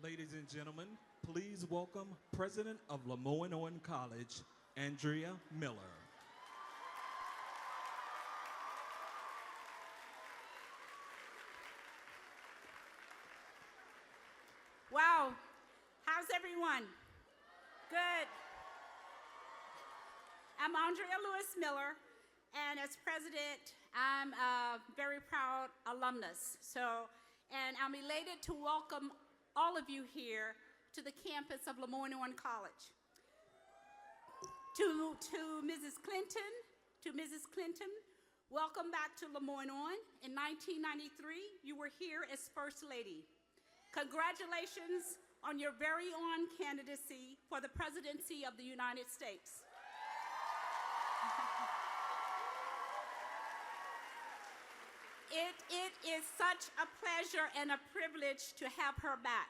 Ladies and gentlemen, please welcome President of LeMoyne-Owen College, Andrea Miller. Wow, how's everyone? Good. I'm Andrea Miller, and as president, I'm a very proud alumnus. And I'm elated to welcome all of you here to the campus of LeMoyne-Owen College. To Mrs. Clinton, welcome back to LeMoyne-Owen. In 1993, you were here as First Lady. Congratulations on your very own candidacy for the presidency of the United States. It is such a pleasure and a privilege to have her back.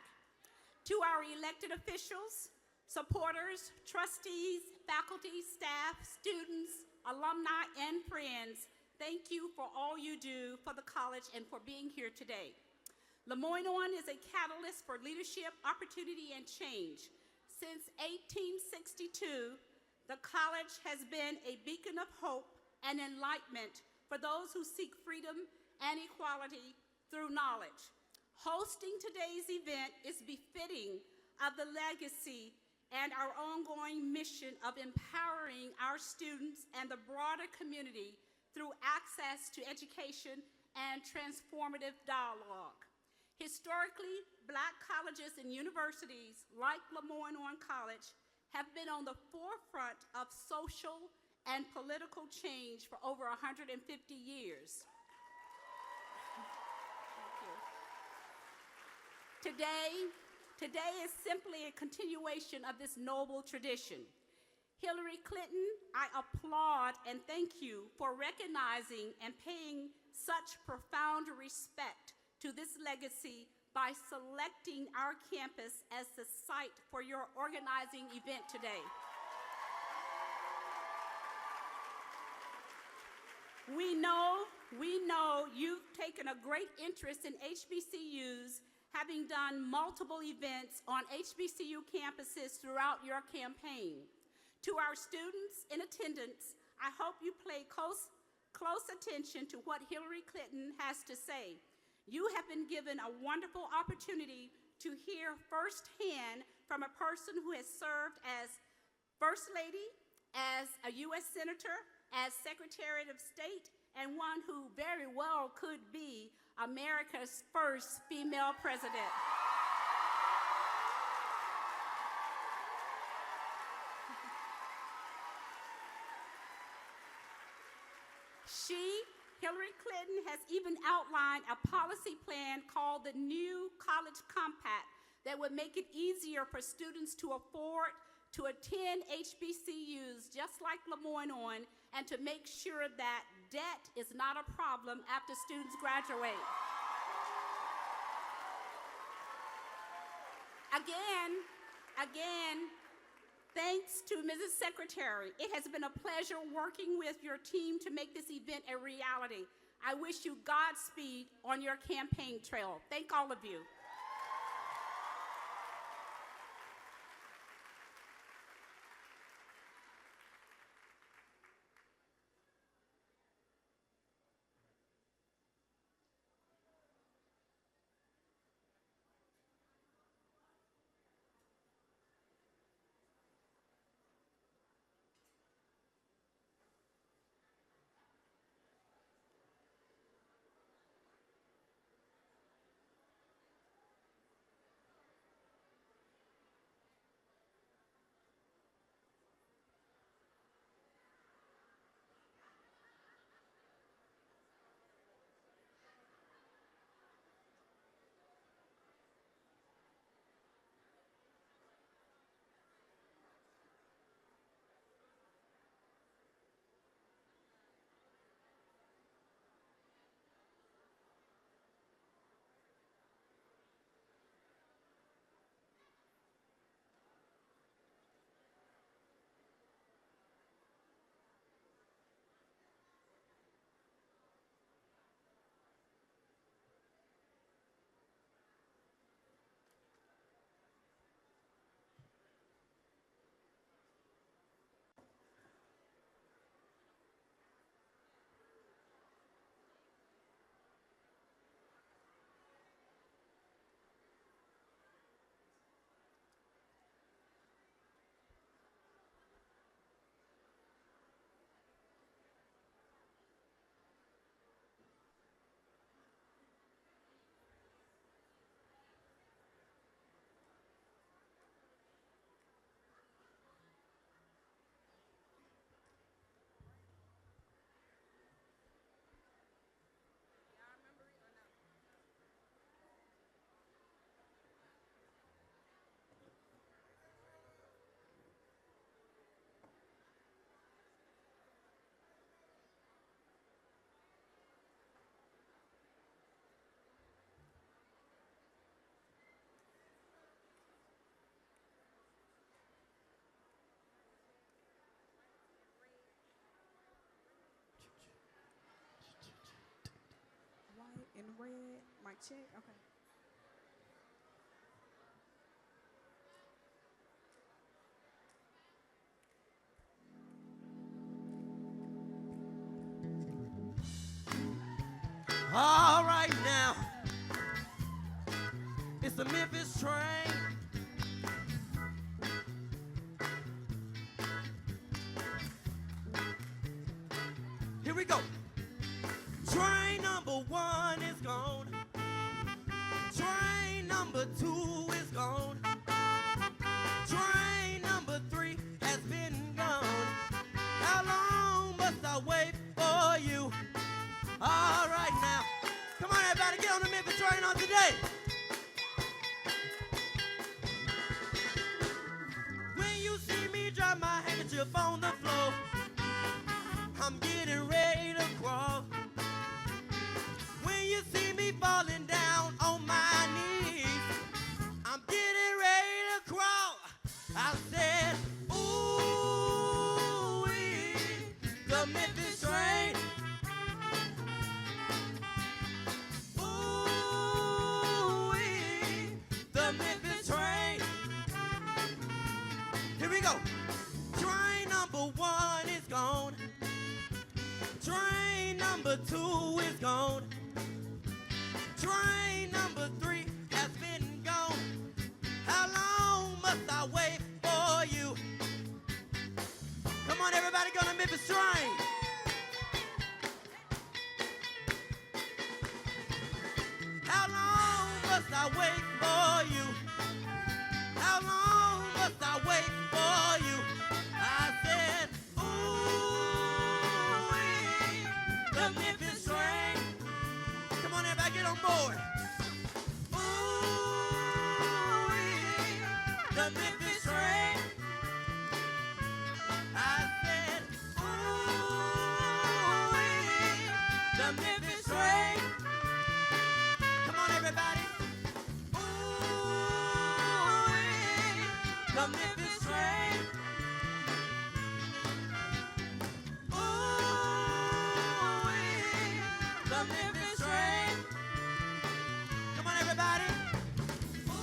To our elected officials, supporters, trustees, faculty, staff, students, alumni, and friends, thank you for all you do for the college and for being here today. LeMoyne-Owen is a catalyst for leadership, opportunity, and change. Since 1862, the college has been a beacon of hope and enlightenment for those who seek freedom and equality through knowledge. Hosting today's event is befitting of the legacy and our ongoing mission of empowering our students and the broader community through access to education and transformative dialogue. Historically, Black colleges and universities like LeMoyne-Owen College have been on the forefront of social and political change for over 150 years. Thank you. Today is simply a continuation of this noble tradition. Hillary Clinton, I applaud and thank you for recognizing and paying such profound respect to this legacy by selecting our campus as the site for your organizing event today. We know you've taken a great interest in HBCUs, having done multiple events on HBCU campuses throughout your campaign. To our students in attendance, I hope you pay close attention to what Hillary Clinton has to say. You have been given a wonderful opportunity to hear firsthand from a person who has served as First Lady, as a U.S. Senator, as Secretary of State, and one who very well could be America's first female president. Hillary Clinton has even outlined a policy plan called the New College Compact that would make it easier for students to afford to attend HBCUs just like LeMoyne-Owen, and to make sure that debt is not a problem after students graduate. Again, thanks to Mrs. Secretary. It has been a pleasure working with your team to make this event a reality. I wish you Godspeed on your campaign trail. Thank all of you. red. Mic check. Okay. All right now, it's the Memphis train. Here we go. Train number 1 is gone. Train number 2 is gone. Train number 3 has been gone. How long must I wait for you? All right now. Come on, everybody, get on the Memphis train on today. When you see me drop my handkerchief on the floor, I'm getting ready to crawl. When you see me falling down on my knees, I'm getting ready to crawl. I said, ooh, the Memphis train. Ooh, the Memphis train. Here we go. Train number 1 is gone. Train number 2 is gone. Train number 3 has been gone. How long must I wait for you? Come on, everybody, go to Memphis train. How long must I wait for you? How long must I wait for you? I said, ooh, the Memphis train. Come on, everybody, get on board. Ooh, the Memphis train. I said, ooh, the Memphis train. Come on, everybody. Ooh, the Memphis train. Ooh, the Memphis train. Come on, everybody. Ooh,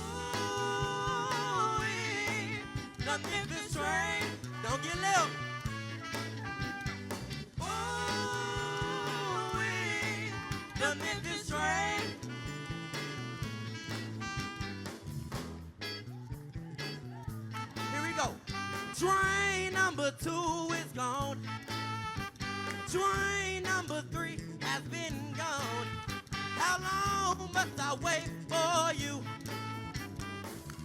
the Memphis train. Don't get left. Ooh, the Memphis train. Here we go. Train number 2 is gone. Train number 3 has been gone. How long must I wait for you?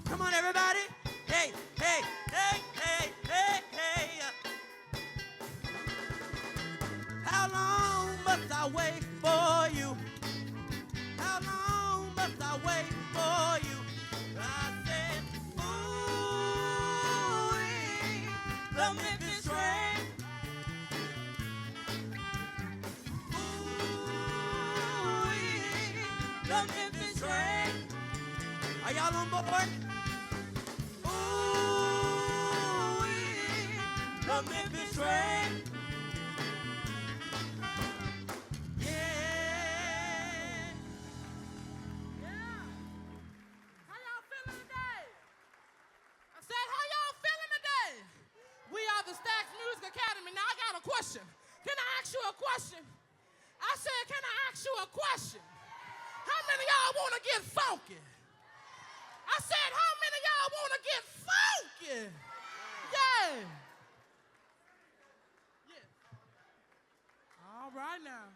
Come on, everybody. Hey, hey, hey, hey, hey, hey. How long must I wait for you? How long must I wait for you? I said, ooh, the Memphis train. Ooh, the Memphis train. Are y'all on board? Ooh, the Memphis train. How y'all feeling today? I said, how y'all feeling today? We are the Stax Music Academy. Now, I got a question. Can I ask you a question? I said, can I ask you a question? How many of y'all want to get funky? I said, how many of y'all want to get funky? Yeah. Yeah. All right now.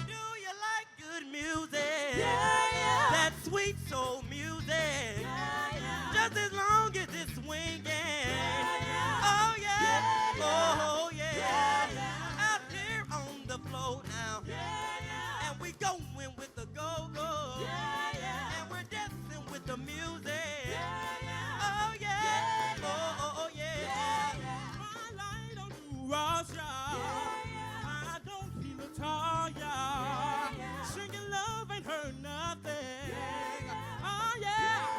Do you like good music? Yeah. That sweet soul music. Yeah. Just as long as it's swinging. Yeah. Oh yeah. Yeah. Oh yeah. Yeah. Out here on the floor now. Yeah. And we going with the go-go. Yeah. And we're dancing with the music. Yeah. Oh yeah. Yeah. Oh yeah. Twilight on New Ross, I don't feel no tall, y'all. Singing love ain't heard nothing. Oh yeah.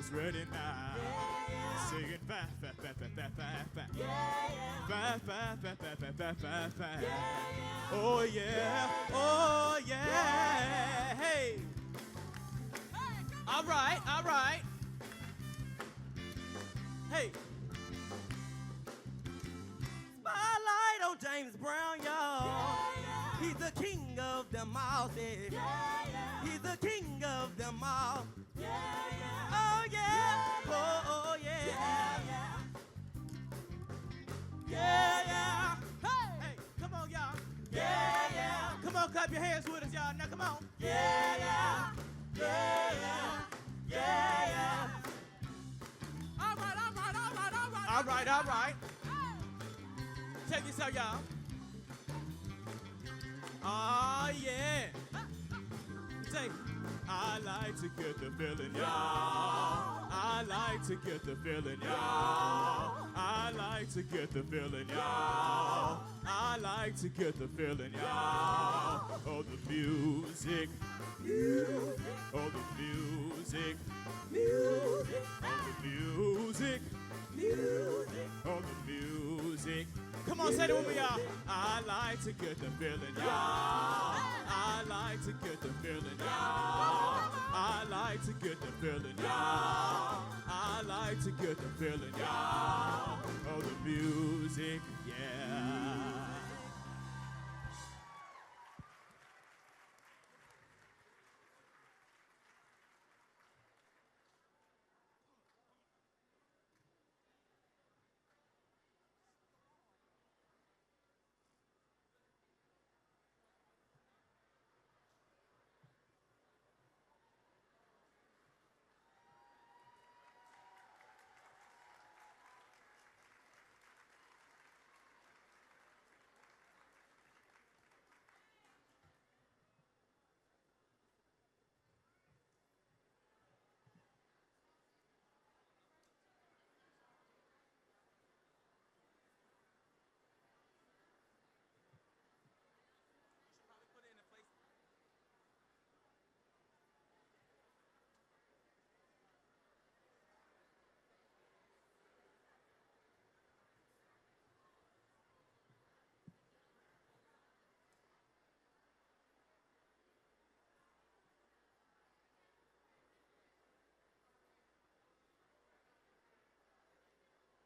is ready now. Singing fast, fast, fast, fast, fast, fast, fast. Fast, fast, fast, fast, fast, fast, fast, fast. Oh yeah, oh yeah. Hey. All right, all right. Hey. Spotlight on James Brown, y'all. He's the king of them all, yeah. He's the king of them all. Oh yeah, oh yeah. Yeah. Hey, come on, y'all. Yeah. Come on, clap your hands with us, y'all. Now, come on. Yeah. All right. All right, all right. Check this out, y'all. Oh, yeah. Say, I like to get the feeling, y'all. I like to get the feeling, y'all. I like to get the feeling, y'all. I like to get the feeling, y'all. Oh, the music. Oh, the music. Oh, the music. Oh, the music. Come on, say it with me, y'all. I like to get the feeling, y'all. I like to get the feeling, y'all. I like to get the feeling, y'all. I like to get the feeling, y'all. Oh, the music, yeah.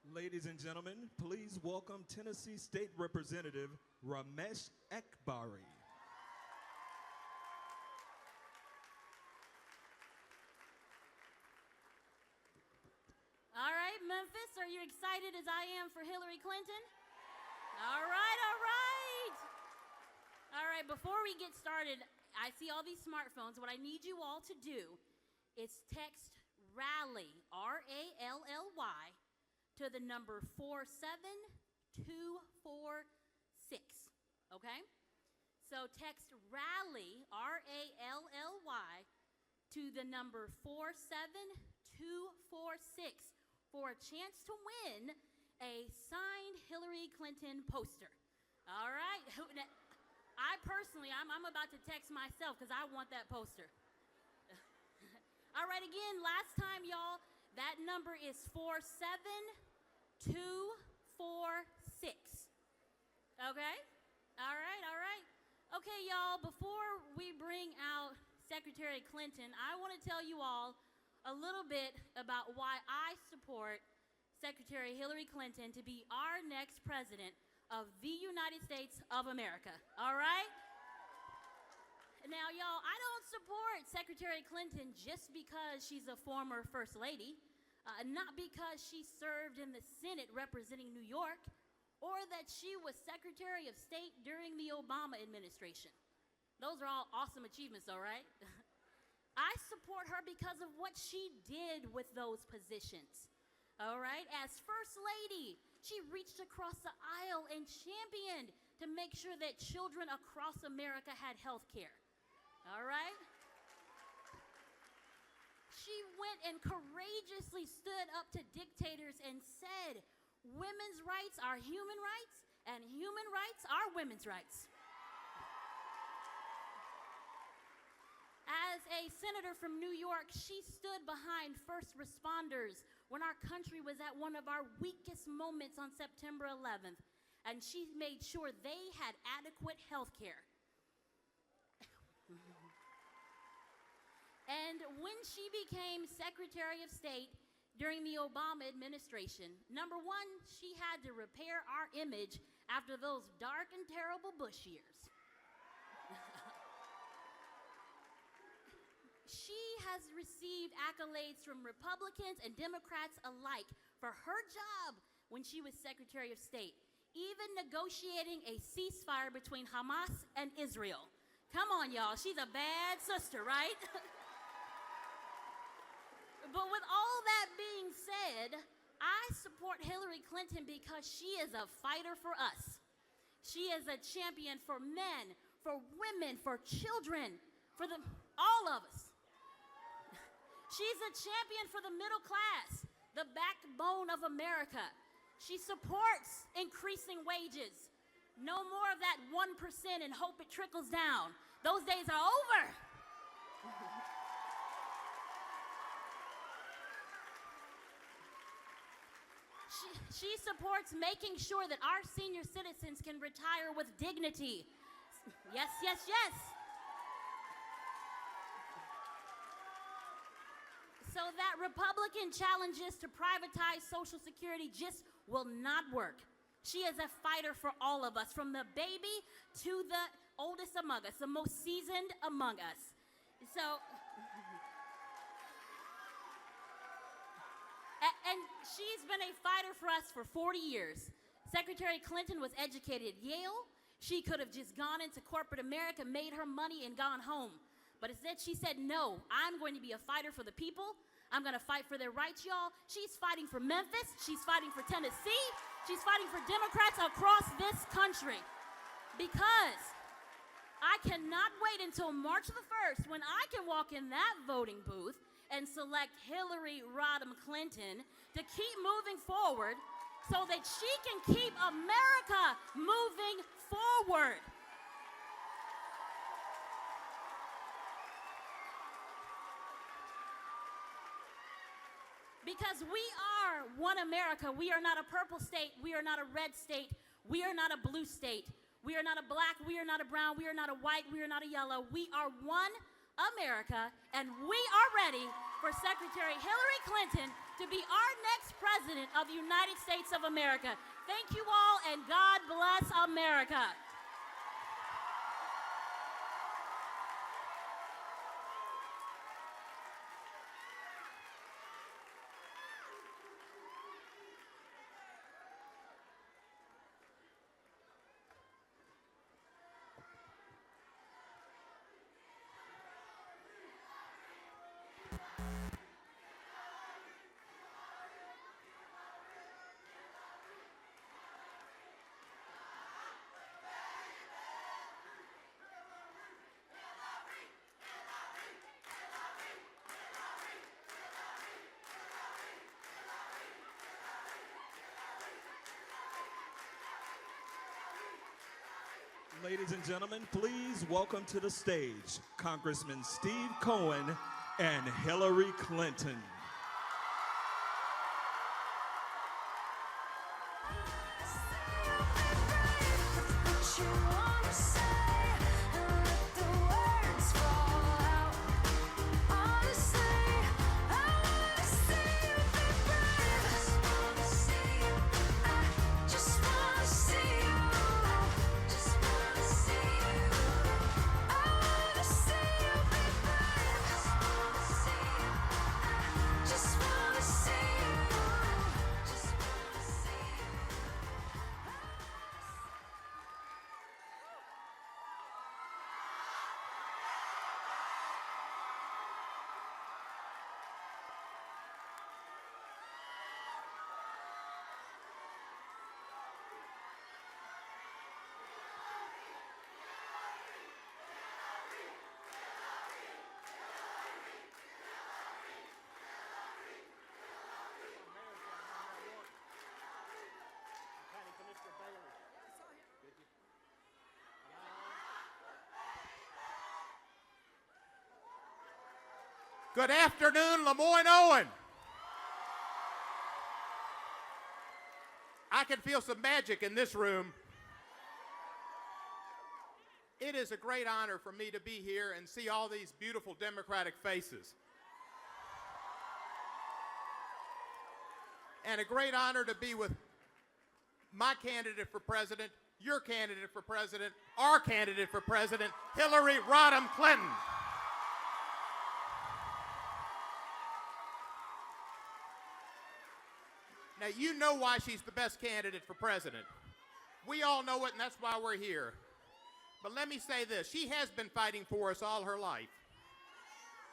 Ladies and gentlemen, please welcome Tennessee State Representative Ramesh Ekbari. All right, Memphis, are you excited as I am for Hillary Clinton? All right. All right, before we get started, I see all these smartphones. What I need you all to do is text RALLY, R-A-L-L-Y, to the number 47246, okay? So text RALLY, R-A-L-L-Y, to the number 47246 for a chance to win a signed Hillary Clinton poster. All right? I personally, I'm about to text myself because I want that poster. All right, again, last time, y'all, that number is 47246. Okay? All right. Okay, y'all, before we bring out Secretary Clinton, I want to tell you all a little bit about why I support Secretary Hillary Clinton to be our next president of the United States of America. All right? Now, y'all, I don't support Secretary Clinton just because she's a former First Lady, not because she served in the Senate representing New York, or that she was Secretary of State during the Obama administration. Those are all awesome achievements, all right? I support her because of what she did with those positions, all right? As First Lady, she reached across the aisle and championed to make sure that children across America had health care, all right? She went and courageously stood up to dictators and said, women's rights are human rights, and human rights are women's rights. As a senator from New York, she stood behind first responders when our country was at one of our weakest moments on September 11th, and she made sure they had adequate health care. And when she became Secretary of State during the Obama administration, number one, she had to repair our image after those dark and terrible Bush years. She has received accolades from Republicans and Democrats alike for her job when she was Secretary of State, even negotiating a ceasefire between Hamas and Israel. Come on, y'all, she's a bad sister, right? But with all that being said, I support Hillary Clinton because she is a fighter for us. She is a champion for men, for women, for children, for all of us. She's a champion for the middle class, the backbone of America. She supports increasing wages. No more of that 1% and hope it trickles down. Those days are over. She supports making sure that our senior citizens can retire with dignity. Yes, yes, yes. So that Republican challenges to privatize Social Security just will not work. She is a fighter for all of us, from the baby to the oldest among us, the most seasoned among us. So, and she's been a fighter for us for 40 years. Secretary Clinton was educated at Yale. She could have just gone into corporate America, made her money, and gone home. But instead, she said, no, I'm going to be a fighter for the people. I'm going to fight for their rights, y'all. She's fighting for Memphis. She's fighting for Tennessee. She's fighting for Democrats across this country. Because I cannot wait until March the 1st when I can walk in that voting booth and select Hillary Rodham Clinton to keep moving forward so that she can keep America moving forward. Because we are one America. We are not a purple state. We are not a red state. We are not a blue state. We are not a black. We are not a brown. We are not a white. We are not a yellow. We are one America, and we are ready for Secretary Hillary Clinton to be our next president of the United States of America. Thank you all, and God bless America. Ladies and gentlemen, please welcome to the stage Congressman Steve Cohen and Hillary Clinton. Good afternoon, LeMoyne-Owen. I can feel some magic in this room. It is a great honor for me to be here and see all these beautiful Democratic faces. And a great honor to be with my candidate for president, your candidate for president, our candidate for president, Hillary Rodham Clinton. Now, you know why she's the best candidate for president. We all know it, and that's why we're here. But let me say this. She has been fighting for us all her life.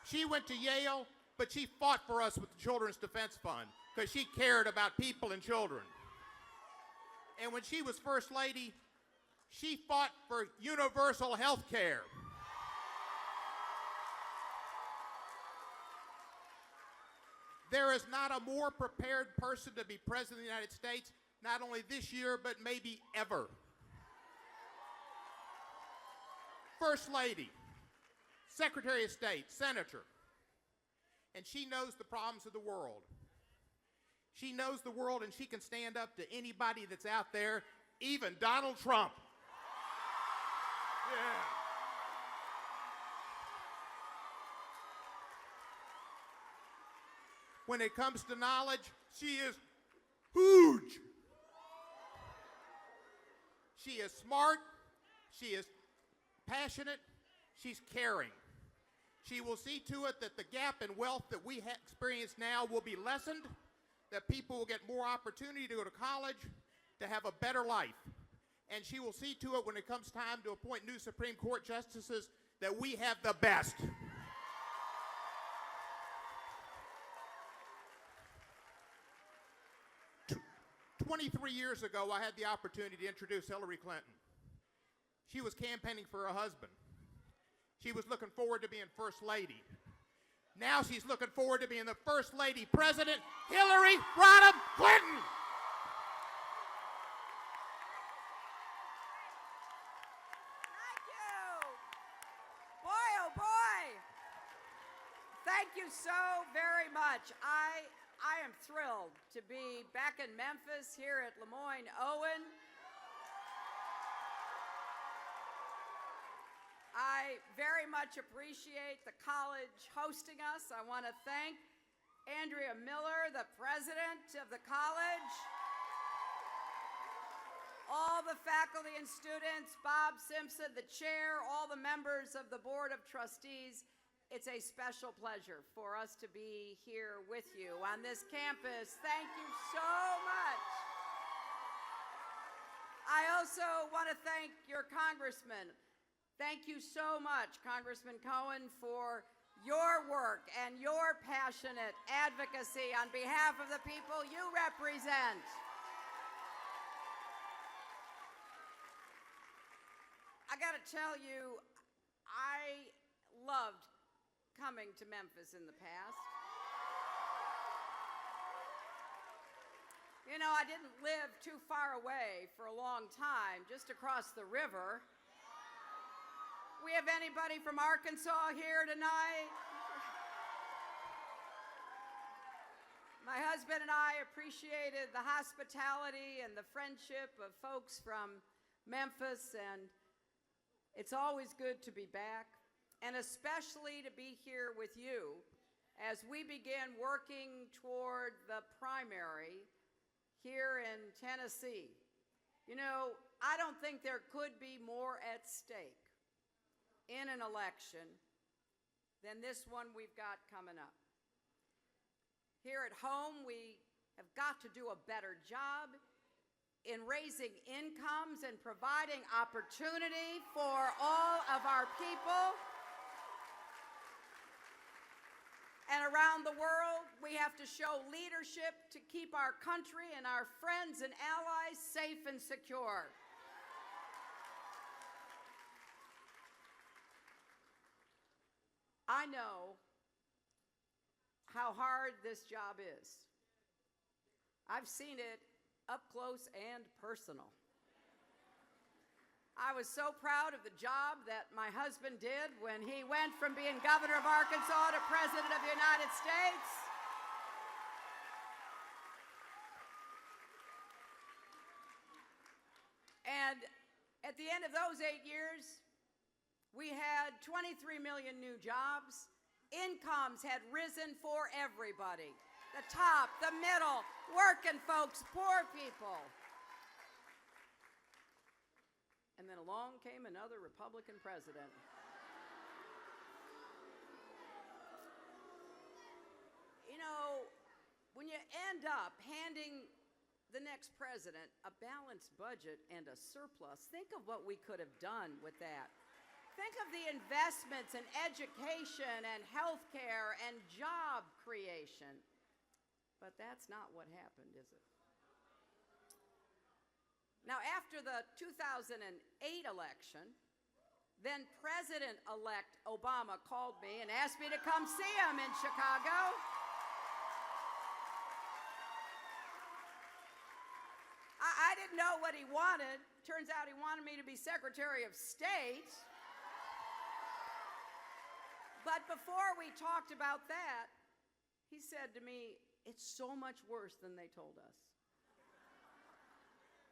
She went to Yale, but she fought for us with the Children's Defense Fund because she cared about people and children. And when she was First Lady, she fought for universal health care. There is not a more prepared person to be president of the United States, not only this year, but maybe ever. First Lady, Secretary of State, Senator, and she knows the problems of the world. She knows the world, and she can stand up to anybody that's out there, even Donald Trump. Yeah. When it comes to knowledge, she is huge. She is smart. She is passionate. She's caring. She will see to it that the gap in wealth that we experience now will be lessened, that people will get more opportunity to go to college, to have a better life. And she will see to it when it comes time to appoint new Supreme Court justices that we have the best. 23 years ago, I had the opportunity to introduce Hillary Clinton. She was campaigning for her husband. She was looking forward to being First Lady. Now she's looking forward to being the First Lady President, Hillary Rodham Clinton. Thank you. Boy, oh boy. Thank you so very much. I am thrilled to be back in Memphis here at LeMoyne-Owen. I very much appreciate the college hosting us. I want to thank Andrea Miller, the president of the college, all the faculty and students, Bob Simpson, the chair, all the members of the Board of Trustees. It's a special pleasure for us to be here with you on this campus. Thank you so much. I also want to thank your congressman. Thank you so much, Congressman Cohen, for your work and your passionate advocacy on behalf of the people you represent. I got to tell you, I loved coming to Memphis in the past. You know, I didn't live too far away for a long time, just across the river. We have anybody from Arkansas here tonight? My husband and I appreciated the hospitality and the friendship of folks from Memphis, and it's always good to be back, and especially to be here with you as we begin working toward the primary here in Tennessee. You know, I don't think there could be more at stake in an election than this one we've got coming up. Here at home, we have got to do a better job in raising incomes and providing opportunity for all of our people. And around the world, we have to show leadership to keep our country and our friends and allies safe and secure. I know how hard this job is. I've seen it up close and personal. I was so proud of the job that my husband did when he went from being governor of Arkansas to president of the United States. And at the end of those 8 years, we had 23 million new jobs. Incomes had risen for everybody. The top, the middle, working folks, poor people. And then along came another Republican president. You know, when you end up handing the next president a balanced budget and a surplus, think of what we could have done with that. Think of the investments in education and health care and job creation. But that's not what happened, is it? Now, after the 2008 election, then President-elect Obama called me and asked me to come see him in Chicago. I didn't know what he wanted. Turns out he wanted me to be Secretary of State. But before we talked about that, he said to me, "It's so much worse than they told us."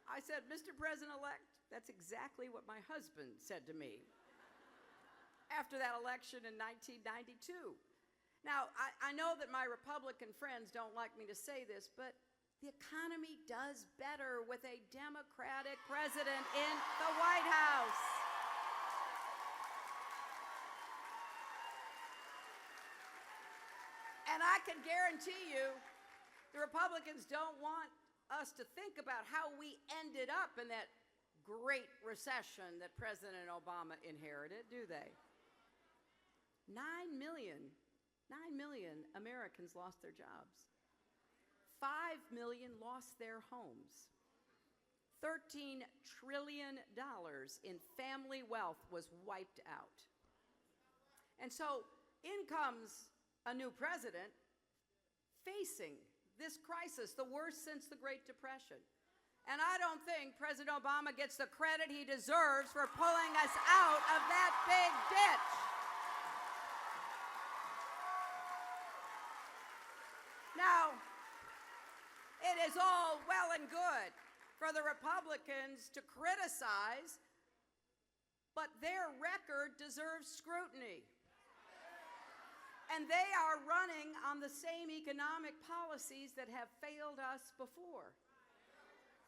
I said, "Mr. President-elect, that's exactly what my husband said to me after that election in 1992. Now, I know that my Republican friends don't like me to say this, but the economy does better with a Democratic president in the White House. And I can guarantee you, the Republicans don't want us to think about how we ended up in that great recession that President Obama inherited, do they? 9 million Americans lost their jobs. 5 million lost their homes. $13 trillion in family wealth was wiped out. And so in comes a new president facing this crisis, the worst since the Great Depression. And I don't think President Obama gets the credit he deserves for pulling us out of that big ditch. Now, it is all well and good for the Republicans to criticize, but their record deserves scrutiny. And they are running on the same economic policies that have failed us before.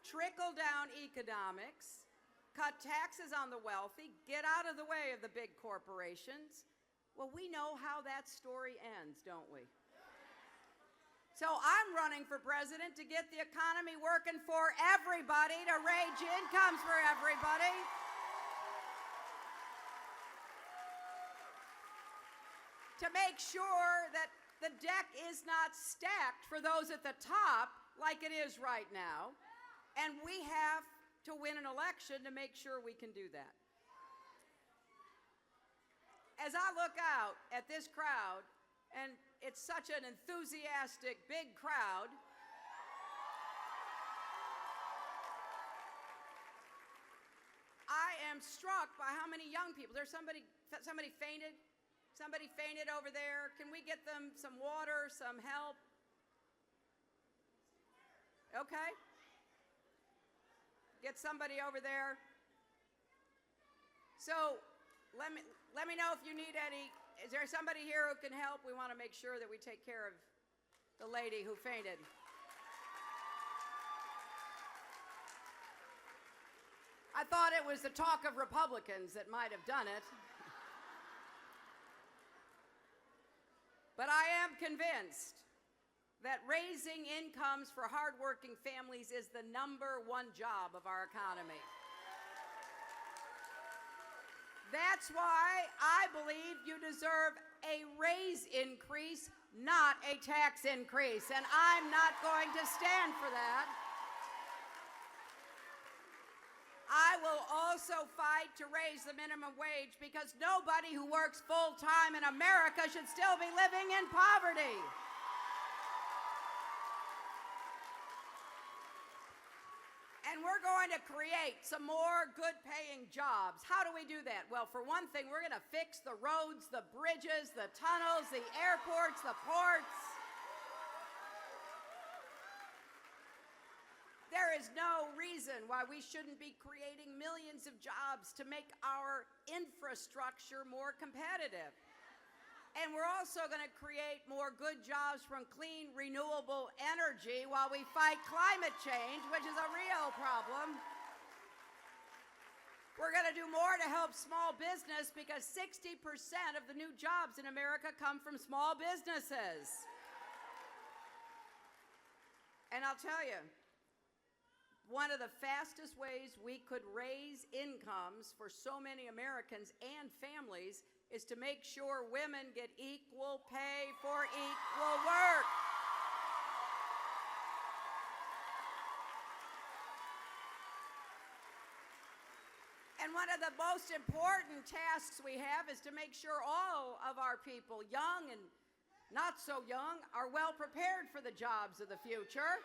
Trickle-down economics, cut taxes on the wealthy, get out of the way of the big corporations. Well, we know how that story ends, don't we? So I'm running for president to get the economy working for everybody, to raise incomes for everybody. To make sure that the deck is not stacked for those at the top like it is right now. And we have to win an election to make sure we can do that. As I look out at this crowd, and it's such an enthusiastic, big crowd, I am struck by how many young people. There's somebody fainted. Somebody fainted over there. Can we get them some water, some help? Okay. Get somebody over there. So let me know if you need any. Is there somebody here who can help? We want to make sure that we take care of the lady who fainted. I thought it was the talk of Republicans that might have done it. But I am convinced that raising incomes for hardworking families is the #1 job of our economy. That's why I believe you deserve a raise increase, not a tax increase, and I'm not going to stand for that. I will also fight to raise the minimum wage because nobody who works full-time in America should still be living in poverty. And we're going to create some more good-paying jobs. How do we do that? Well, for one thing, we're going to fix the roads, the bridges, the tunnels, the airports, the ports. There is no reason why we shouldn't be creating millions of jobs to make our infrastructure more competitive. And we're also going to create more good jobs from clean, renewable energy while we fight climate change, which is a real problem. We're going to do more to help small business because 60% of the new jobs in America come from small businesses. And I'll tell you, one of the fastest ways we could raise incomes for so many Americans and families is to make sure women get equal pay for equal work. And one of the most important tasks we have is to make sure all of our people, young and not so young, are well prepared for the jobs of the future.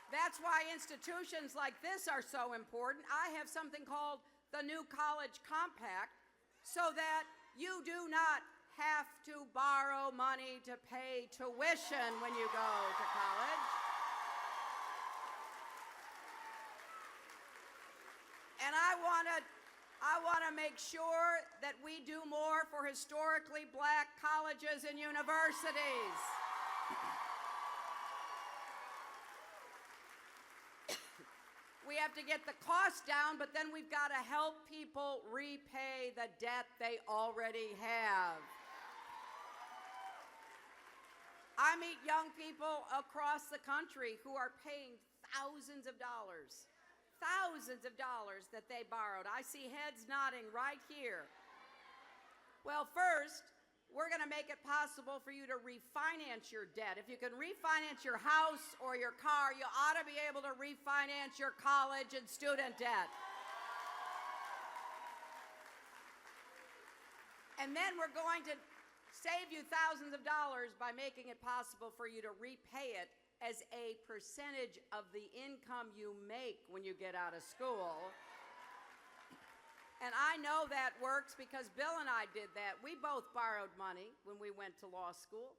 That's why institutions like this are so important. I have something called the New College Compact so that you do not have to borrow money to pay tuition when you go to college. And I want to make sure that we do more for historically black colleges and universities. We have to get the cost down, but then we've got to help people repay the debt they already have. I meet young people across the country who are paying thousands of dollars that they borrowed. I see heads nodding right here. Well, first, we're going to make it possible for you to refinance your debt. If you can refinance your house or your car, you ought to be able to refinance your college and student debt. And then we're going to save you thousands of dollars by making it possible for you to repay it as a percentage of the income you make when you get out of school. And I know that works because Bill and I did that. We both borrowed money when we went to law school,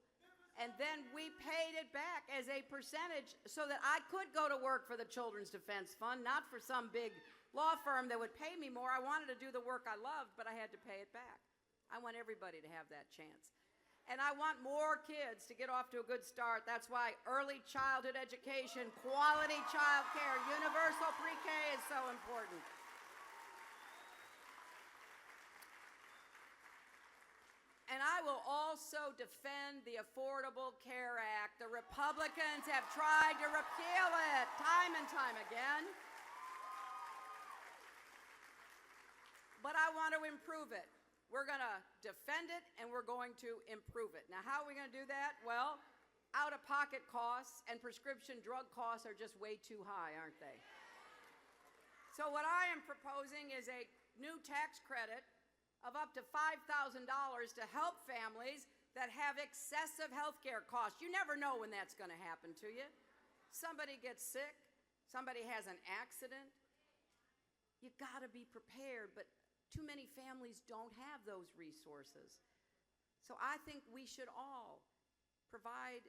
and then we paid it back as a percentage so that I could go to work for the Children's Defense Fund, not for some big law firm that would pay me more. I wanted to do the work I loved, but I had to pay it back. I want everybody to have that chance. And I want more kids to get off to a good start. That's why early childhood education, quality child care, universal pre-K is so important. And I will also defend the Affordable Care Act. The Republicans have tried to repeal it time and time again. But I want to improve it. We're going to defend it, and we're going to improve it. Now, how are we going to do that? Well, out-of-pocket costs and prescription drug costs are just way too high, aren't they? So what I am proposing is a new tax credit of up to $5,000 to help families that have excessive health care costs. You never know when that's going to happen to you. Somebody gets sick, somebody has an accident. You got to be prepared, but too many families don't have those resources. So I think we should all provide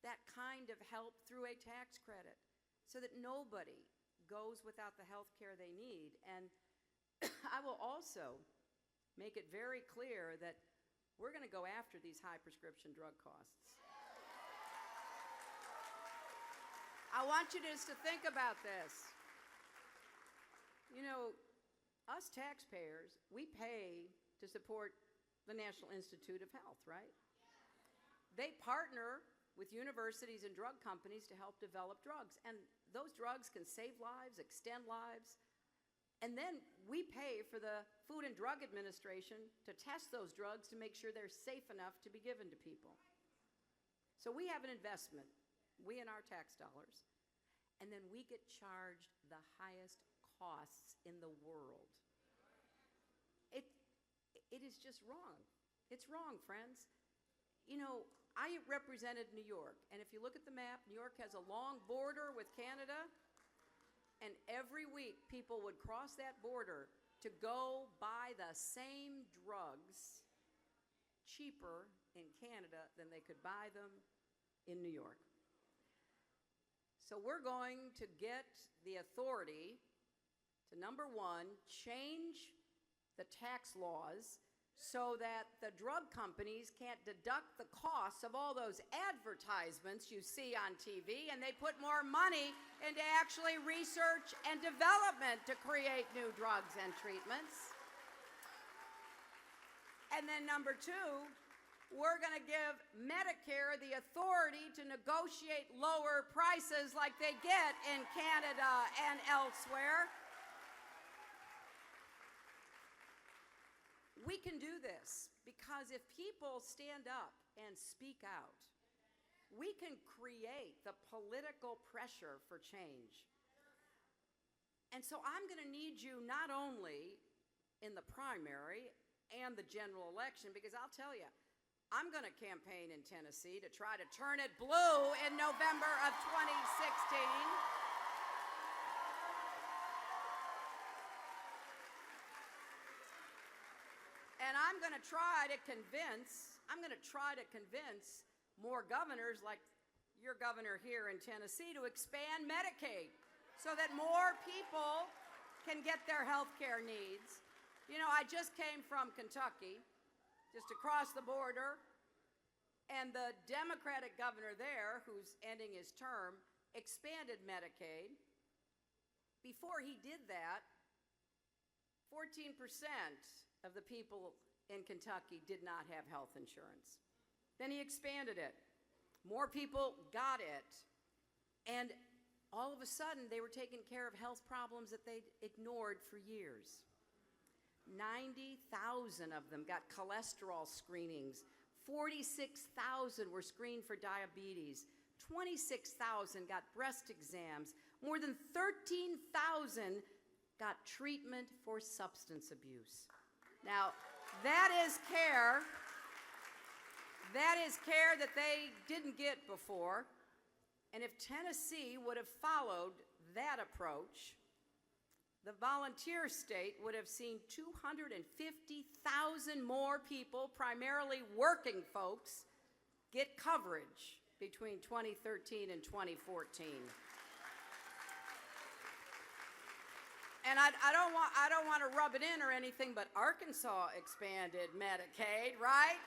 that kind of help through a tax credit so that nobody goes without the health care they need. And I will also make it very clear that we're going to go after these high prescription drug costs. I want you just to think about this. You know, us taxpayers, we pay to support the National Institute of Health, right? They partner with universities and drug companies to help develop drugs. And those drugs can save lives, extend lives. And then we pay for the Food and Drug Administration to test those drugs to make sure they're safe enough to be given to people. So we have an investment, we and our tax dollars, and then we get charged the highest costs in the world. It is just wrong. It's wrong, friends. You know, I represented New York, and if you look at the map, New York has a long border with Canada. and every week people would cross that border to go buy the same drugs cheaper in Canada than they could buy them in New York. So we're going to get the authority to, number one, change the tax laws so that the drug companies can't deduct the costs of all those advertisements you see on TV, and they put more money into actually research and development to create new drugs and treatments. And then number two, we're going to give Medicare the authority to negotiate lower prices like they get in Canada and elsewhere. We can do this because if people stand up and speak out, we can create the political pressure for change. And so I'm going to need you not only in the primary and the general election, because I'll tell you, I'm going to campaign in Tennessee to try to turn it blue in November of 2016. And I'm going to try to convince more governors like your governor here in Tennessee to expand Medicaid so that more people can get their health care needs. You know, I just came from Kentucky, just across the border, and the Democratic governor there, who's ending his term, expanded Medicaid. Before he did that, 14% of the people in Kentucky did not have health insurance. Then he expanded it. More people got it. And all of a sudden, they were taking care of health problems that they'd ignored for years. 90,000 of them got cholesterol screenings. 46,000 were screened for diabetes. 26,000 got breast exams. More than 13,000 got treatment for substance abuse. Now, that is care that they didn't get before. And if Tennessee would have followed that approach, the volunteer state would have seen 250,000 more people, primarily working folks, get coverage between 2013 and 2014. And I don't want to rub it in or anything, but Arkansas expanded Medicaid, right?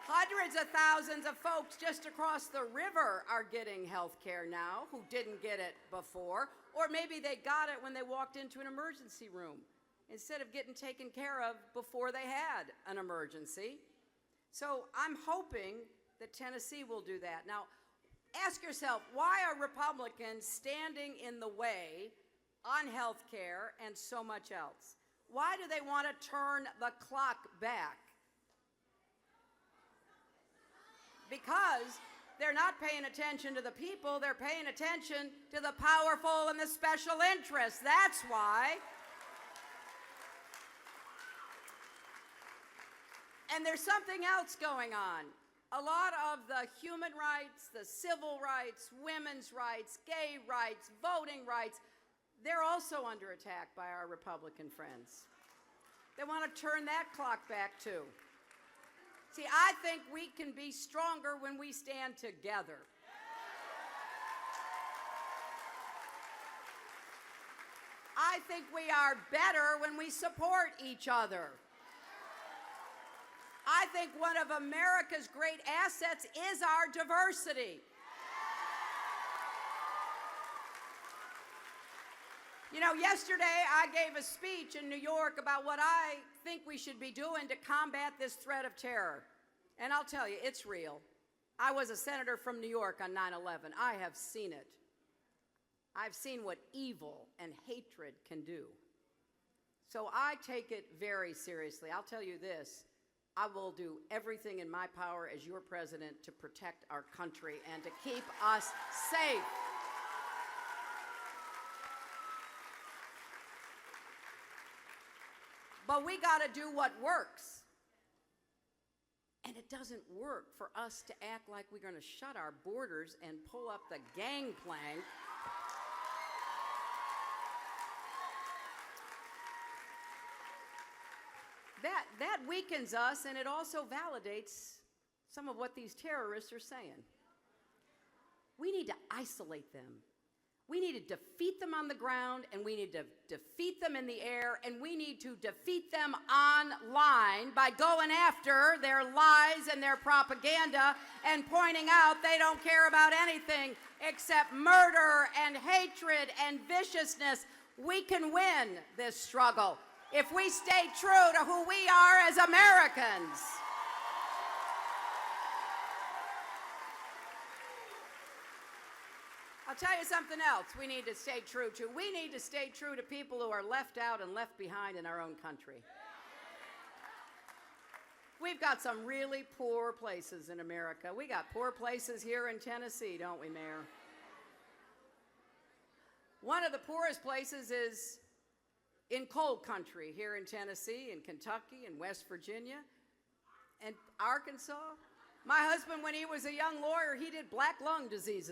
Hundreds of thousands of folks just across the river are getting health care now who didn't get it before, or maybe they got it when they walked into an emergency room instead of getting taken care of before they had an emergency. So I'm hoping that Tennessee will do that. Now, ask yourself, why are Republicans standing in the way on health care and so much else? Why do they want to turn the clock back? Because they're not paying attention to the people, they're paying attention to the powerful and the special interests. That's why. And there's something else going on. A lot of the human rights, the civil rights, women's rights, gay rights, voting rights, they're also under attack by our Republican friends. They want to turn that clock back too. See, I think we can be stronger when we stand together. I think we are better when we support each other. I think one of America's great assets is our diversity. You know, yesterday I gave a speech in New York about what I think we should be doing to combat this threat of terror. And I'll tell you, it's real. I was a senator from New York on 9/11. I have seen it. I've seen what evil and hatred can do. So I take it very seriously. I'll tell you this, I will do everything in my power as your president to protect our country and to keep us safe. But we got to do what works. And it doesn't work for us to act like we're going to shut our borders and pull up the gangplank that weakens us, and it also validates some of what these terrorists are saying. We need to isolate them. We need to defeat them on the ground, and we need to defeat them in the air, and we need to defeat them online by going after their lies and their propaganda and pointing out they don't care about anything except murder and hatred and viciousness. We can win this struggle if we stay true to who we are as Americans. I'll tell you something else we need to stay true to. We need to stay true to people who are left out and left behind in our own country. We've got some really poor places in America. We got poor places here in Tennessee, don't we, Mayor? One of the poorest places is in coal country here in Tennessee, in Kentucky, and West Virginia, and Arkansas. My husband, when he was a young lawyer, he did black lung disease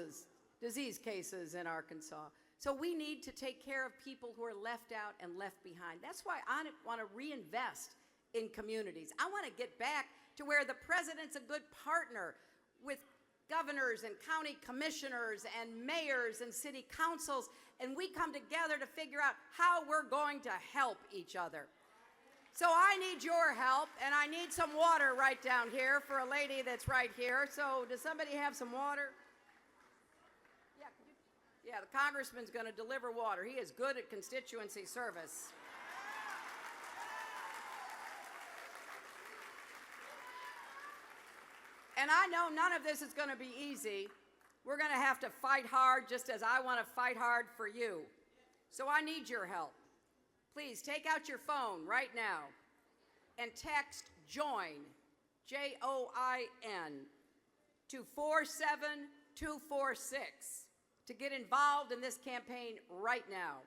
cases in Arkansas. So we need to take care of people who are left out and left behind. That's why I want to reinvest in communities. I want to get back to where the president's a good partner with governors and county commissioners and mayors and city councils, and we come together to figure out how we're going to help each other. So I need your help, and I need some water right down here for a lady that's right here. So does somebody have some water? Yeah, the congressman's going to deliver water. He is good at constituency service. And I know none of this is going to be easy. We're going to have to fight hard, just as I want to fight hard for you. So I need your help. Please take out your phone right now and text JOIN, J-O-I-N, to 47246 to get involved in this campaign right now.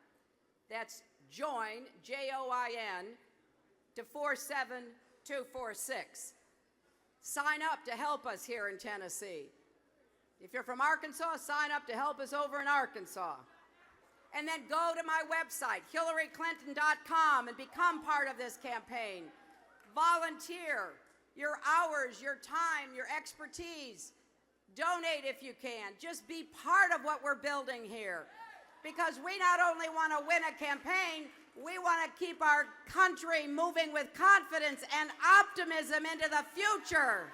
That's JOIN, J-O-I-N, to 47246. Sign up to help us here in Tennessee. If you're from Arkansas, sign up to help us over in Arkansas. And then go to my website, HillaryClinton.com, and become part of this campaign. Volunteer your hours, your time, your expertise. Donate if you can. Just be part of what we're building here. Because we not only want to win a campaign, we want to keep our country moving with confidence and optimism into the future.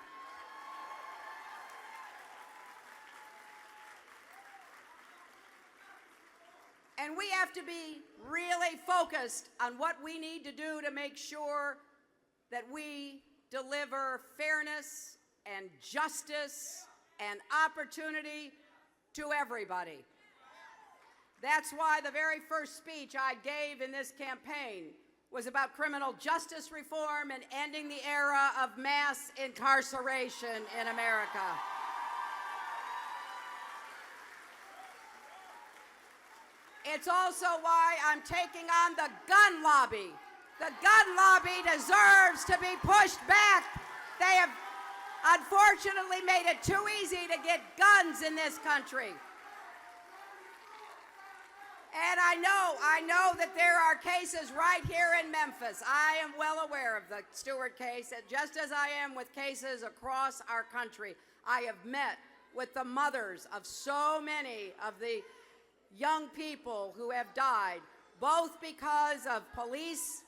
And we have to be really focused on what we need to do to make sure that we deliver fairness and justice and opportunity to everybody. That's why the very first speech I gave in this campaign was about criminal justice reform and ending the era of mass incarceration in America. It's also why I'm taking on the gun lobby. The gun lobby deserves to be pushed back. They have unfortunately made it too easy to get guns in this country. And I know that there are cases right here in Memphis. I am well aware of the Stewart case, just as I am with cases across our country. I have met with the mothers of so many of the young people who have died, both because of police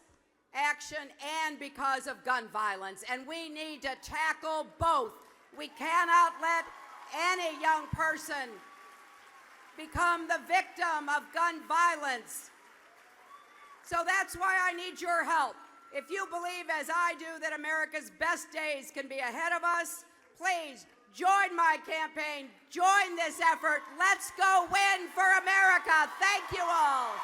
action and because of gun violence. And we need to tackle both. We cannot let any young person become the victim of gun violence. So that's why I need your help. If you believe, as I do, that America's best days can be ahead of us, please join my campaign, join this effort. Let's go win for America. Thank you all.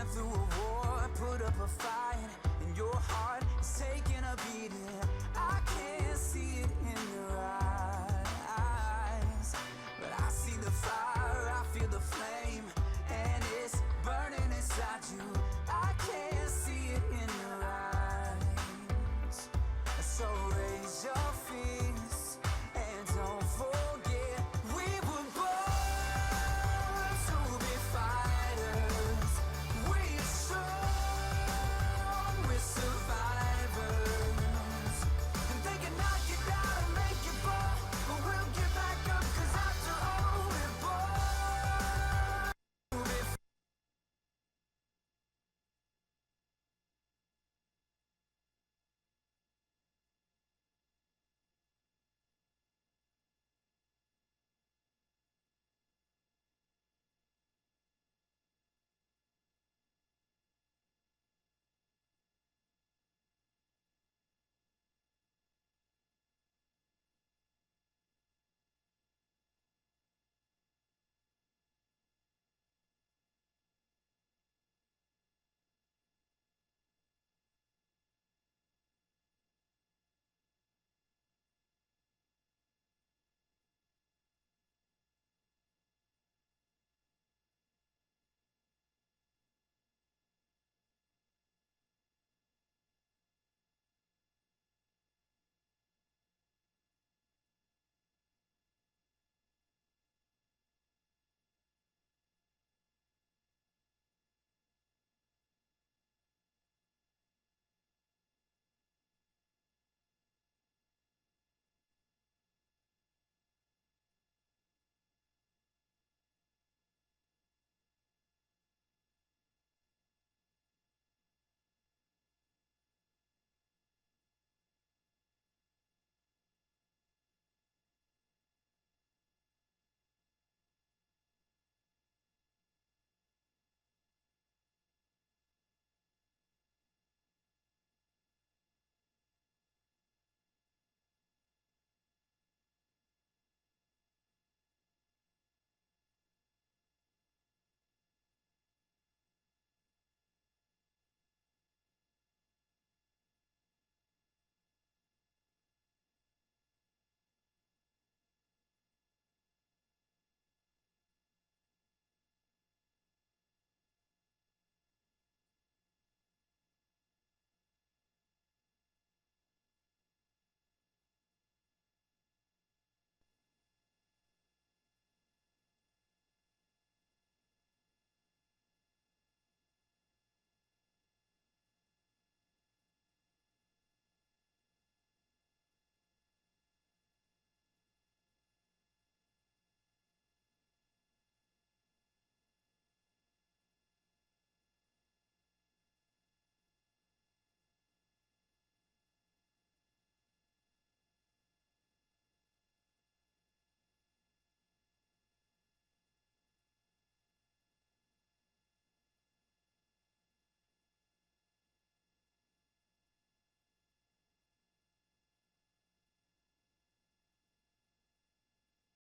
went through a war, put up a fight, and your heart is taking a beating. I can't see it in your eyes, but I see the fire.